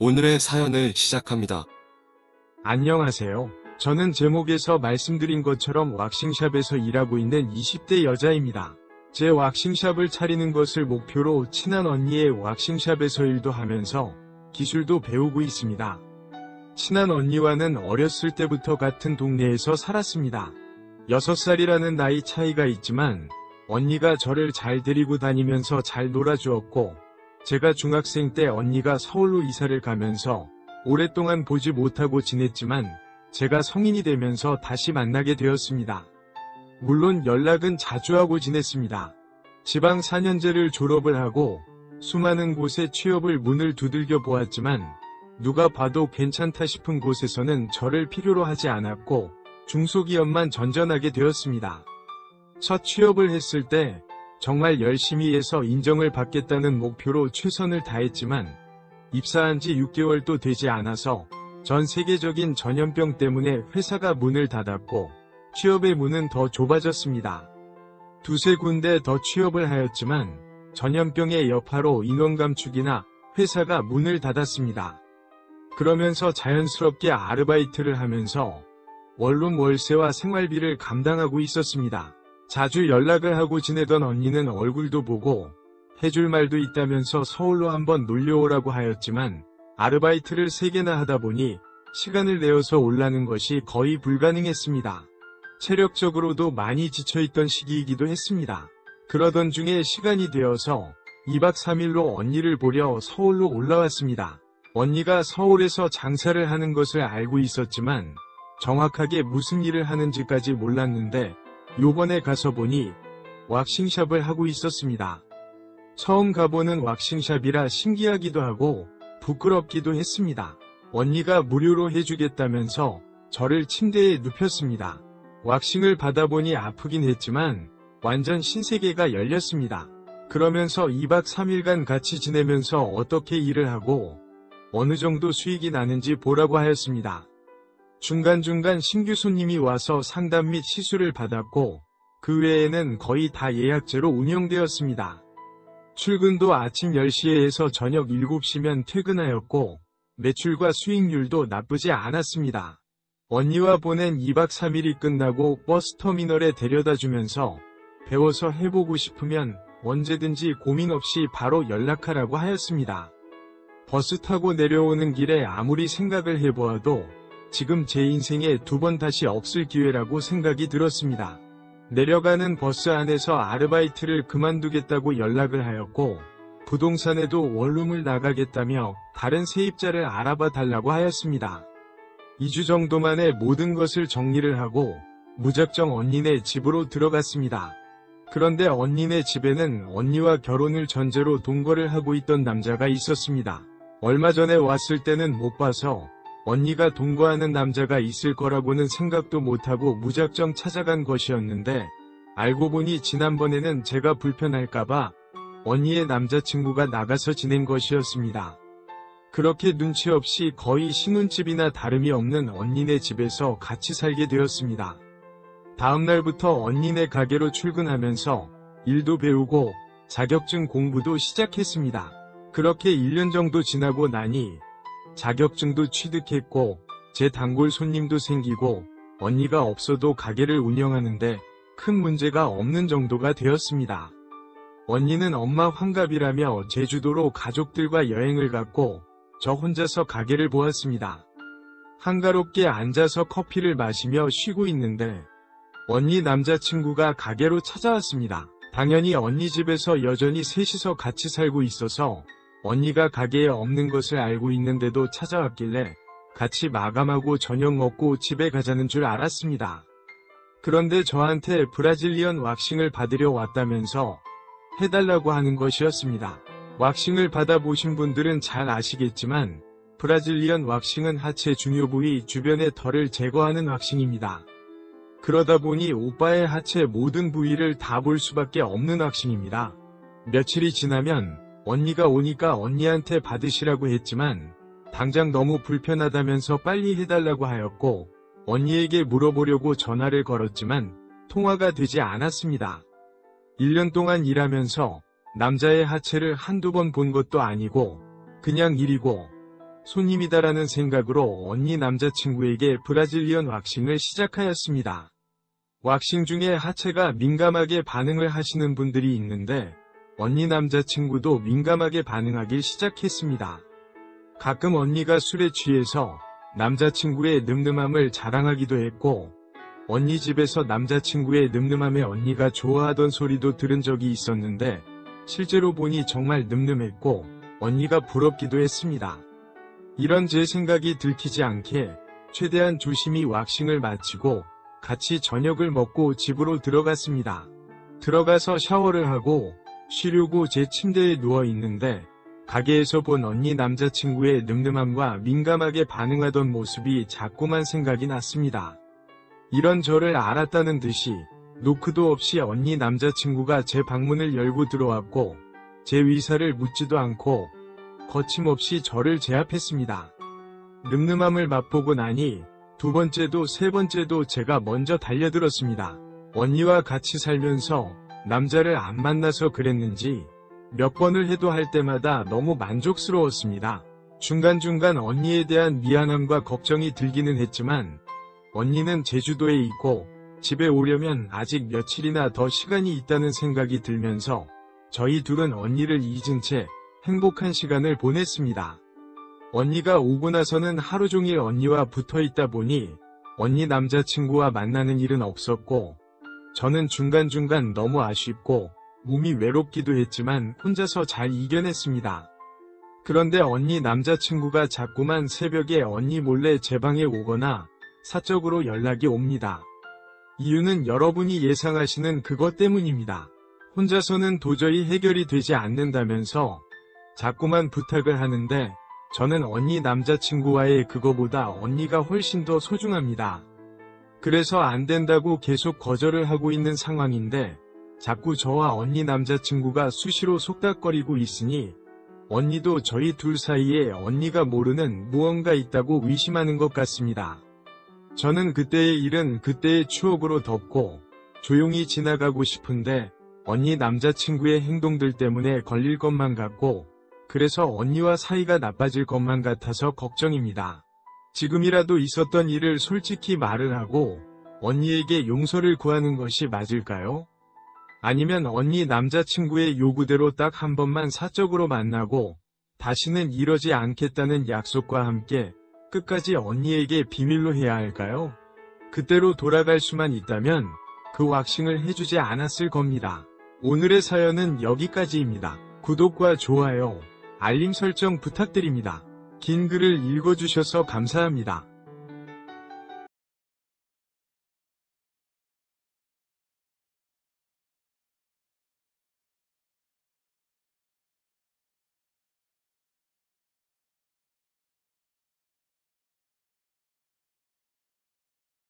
오늘의 사연을 시작합니다. 안녕하세요. 저는 제목에서 말씀드린 것처럼 왁싱샵에서 일하고 있는 20대 여자입니다. 제 왁싱샵을 차리는 것을 목표로 친한 언니의 왁싱샵에서 일도 하면서 기술도 배우고 있습니다. 친한 언니와는 어렸을 때부터 같은 동네에서 살았습니다. 6살이라는 나이 차이가 있지만 언니가 저를 잘 데리고 다니면서 잘 놀아주었고, 제가 중학생 때 언니가 서울로 이사를 가면서 오랫동안 보지 못하고 지냈지만 제가 성인이 되면서 다시 만나게 되었습니다. 물론 연락은 자주 하고 지냈습니다. 지방 4년제를 졸업을 하고 수많은 곳에 취업을 문을 두들겨 보았지만 누가 봐도 괜찮다 싶은 곳에서는 저를 필요로 하지 않았고 중소기업만 전전하게 되었습니다. 첫 취업을 했을 때 정말 열심히 해서 인정을 받겠다는 목표로 최선을 다했지만 입사한 지 6개월도 되지 않아서 전 세계적인 전염병 때문에 회사가 문을 닫았고 취업의 문은 더 좁아졌습니다. 두세 군데 더 취업을 하였지만 전염병의 여파로 인원 감축이나 회사가 문을 닫았습니다. 그러면서 자연스럽게 아르바이트를 하면서 원룸 월세와 생활비를 감당하고 있었습니다. 자주 연락을 하고 지내던 언니는 얼굴도 보고 해줄 말도 있다면서 서울로 한번 놀려오라고 하였지만 아르바이트를 3개나 하다 보니 시간을 내어서 올라는 것이 거의 불가능했습니다. 체력적으로도 많이 지쳐있던 시기이기도 했습니다. 그러던 중에 시간이 되어서 2박 3일로 언니를 보려 서울로 올라왔습니다. 언니가 서울에서 장사를 하는 것을 알고 있었지만 정확하게 무슨 일을 하는지까지 몰랐는데 요번에 가서 보니 왁싱샵을 하고 있었습니다. 처음 가보는 왁싱샵이라 신기하기도 하고 부끄럽기도 했습니다. 언니가 무료로 해주겠다면서 저를 침대에 눕혔습니다. 왁싱을 받아보니 아프긴 했지만 완전 신세계가 열렸습니다. 그러면서 2박 3일간 같이 지내면서 어떻게 일을 하고 어느 정도 수익이 나는지 보라고 하였습니다. 중간중간 신규 손님이 와서 상담 및 시술을 받았고 그 외에는 거의 다 예약제로 운영되었습니다. 출근도 아침 10시에 해서 저녁 7시면 퇴근하였고 매출과 수익률도 나쁘지 않았습니다. 언니와 보낸 2박 3일이 끝나고 버스터미널에 데려다주면서 배워서 해보고 싶으면 언제든지 고민 없이 바로 연락하라고 하였습니다. 버스 타고 내려오는 길에 아무리 생각을 해보아도 지금 제 인생에 2번 다시 없을 기회라고 생각이 들었습니다. 내려가는 버스 안에서 아르바이트를 그만두겠다고 연락을 하였고 부동산에도 원룸을 나가겠다며 다른 세입자를 알아봐 달라고 하였습니다. 2주 정도 만에 모든 것을 정리를 하고 무작정 언니네 집으로 들어갔습니다. 그런데 언니네 집에는 언니와 결혼을 전제로 동거를 하고 있던 남자가 있었습니다. 얼마 전에 왔을 때는 못 봐서 언니가 동거하는 남자가 있을 거라고는 생각도 못하고 무작정 찾아간 것이었는데 알고 보니 지난번에는 제가 불편할까봐 언니의 남자친구가 나가서 지낸 것이었습니다. 그렇게 눈치 없이 거의 신혼집이나 다름이 없는 언니네 집에서 같이 살게 되었습니다. 다음날부터 언니네 가게로 출근하면서 일도 배우고 자격증 공부도 시작했습니다. 그렇게 1년 정도 지나고 나니 자격증도 취득했고 제 단골 손님도 생기고 언니가 없어도 가게를 운영하는데 큰 문제가 없는 정도가 되었습니다. 언니는 엄마 환갑이라며 제주도로 가족들과 여행을 갔고 저 혼자서 가게를 보았습니다. 한가롭게 앉아서 커피를 마시며 쉬고 있는데 언니 남자친구가 가게로 찾아왔습니다. 당연히 언니 집에서 여전히 셋이서 같이 살고 있어서 언니가 가게에 없는 것을 알고 있는데도 찾아왔길래 같이 마감하고 저녁 먹고 집에 가자는 줄 알았습니다. 그런데 저한테 브라질리언 왁싱을 받으려 왔다면서 해달라고 하는 것이었습니다. 왁싱을 받아보신 분들은 잘 아시겠지만 브라질리언 왁싱은 하체 중요 부위 주변의 털을 제거하는 왁싱입니다. 그러다 보니 오빠의 하체 모든 부위를 다 볼 수밖에 없는 왁싱입니다. 며칠이 지나면 언니가 오니까 언니한테 받으시라고 했지만 당장 너무 불편하다면서 빨리 해달라고 하였고 언니에게 물어보려고 전화를 걸었지만 통화가 되지 않았습니다. 1년 동안 일하면서 남자의 하체를 한두 번 본 것도 아니고 그냥 일이고 손님이다라는 생각으로 언니 남자친구에게 브라질리언 왁싱을 시작하였습니다. 왁싱 중에 하체가 민감하게 반응을 하시는 분들이 있는데 언니 남자친구도 민감하게 반응하기 시작했습니다. 가끔 언니가 술에 취해서 남자친구의 늠름함을 자랑하기도 했고 언니 집에서 남자친구의 늠름함에 언니가 좋아하던 소리도 들은 적이 있었는데 실제로 보니 정말 늠름했고 언니가 부럽기도 했습니다. 이런 제 생각이 들키지 않게 최대한 조심히 왁싱을 마치고 같이 저녁을 먹고 집으로 들어갔습니다. 들어가서 샤워를 하고 쉬려고 제 침대에 누워 있는데 가게에서 본 언니 남자친구의 늠름함과 민감하게 반응하던 모습이 자꾸만 생각이 났습니다. 이런 저를 알았다는 듯이 노크도 없이 언니 남자친구가 제 방문을 열고 들어왔고 제 위사를 묻지도 않고 거침없이 저를 제압했습니다. 늠름함을 맛보고 나니 두 번째도 세 번째도 제가 먼저 달려들었습니다. 언니와 같이 살면서 남자를 안 만나서 그랬는지 몇 번을 해도 할 때마다 너무 만족스러웠습니다. 중간중간 언니에 대한 미안함과 걱정이 들기는 했지만 언니는 제주도에 있고 집에 오려면 아직 며칠이나 더 시간이 있다는 생각이 들면서 저희 둘은 언니를 잊은 채 행복한 시간을 보냈습니다. 언니가 오고 나서는 하루 종일 언니와 붙어 있다 보니 언니 남자친구와 만나는 일은 없었고 저는 중간중간 너무 아쉽고 몸이 외롭기도 했지만 혼자서 잘 이겨냈습니다. 그런데 언니 남자친구가 자꾸만 새벽에 언니 몰래 제 방에 오거나 사적으로 연락이 옵니다. 이유는 여러분이 예상하시는 그것 때문입니다. 혼자서는 도저히 해결이 되지 않는다면서 자꾸만 부탁을 하는데 저는 언니 남자친구와의 그거보다 언니가 훨씬 더 소중합니다. 그래서 안 된다고 계속 거절을 하고 있는 상황인데 자꾸 저와 언니 남자친구가 수시로 속닥거리고 있으니 언니도 저희 둘 사이에 언니가 모르는 무언가 있다고 의심하는 것 같습니다. 저는 그때의 일은 그때의 추억으로 덮고 조용히 지나가고 싶은데 언니 남자친구의 행동들 때문에 걸릴 것만 같고 그래서 언니와 사이가 나빠질 것만 같아서 걱정입니다. 지금이라도 있었던 일을 솔직히 말을 하고 언니에게 용서를 구하는 것이 맞을까요? 아니면 언니 남자친구의 요구대로 딱 한 번만 사적으로 만나고 다시는 이러지 않겠다는 약속과 함께 끝까지 언니에게 비밀로 해야 할까요? 그때로 돌아갈 수만 있다면 그 왁싱을 해주지 않았을 겁니다. 오늘의 사연은 여기까지입니다. 구독과 좋아요, 알림 설정 부탁드립니다. 긴 글을 읽어주셔서 감사합니다.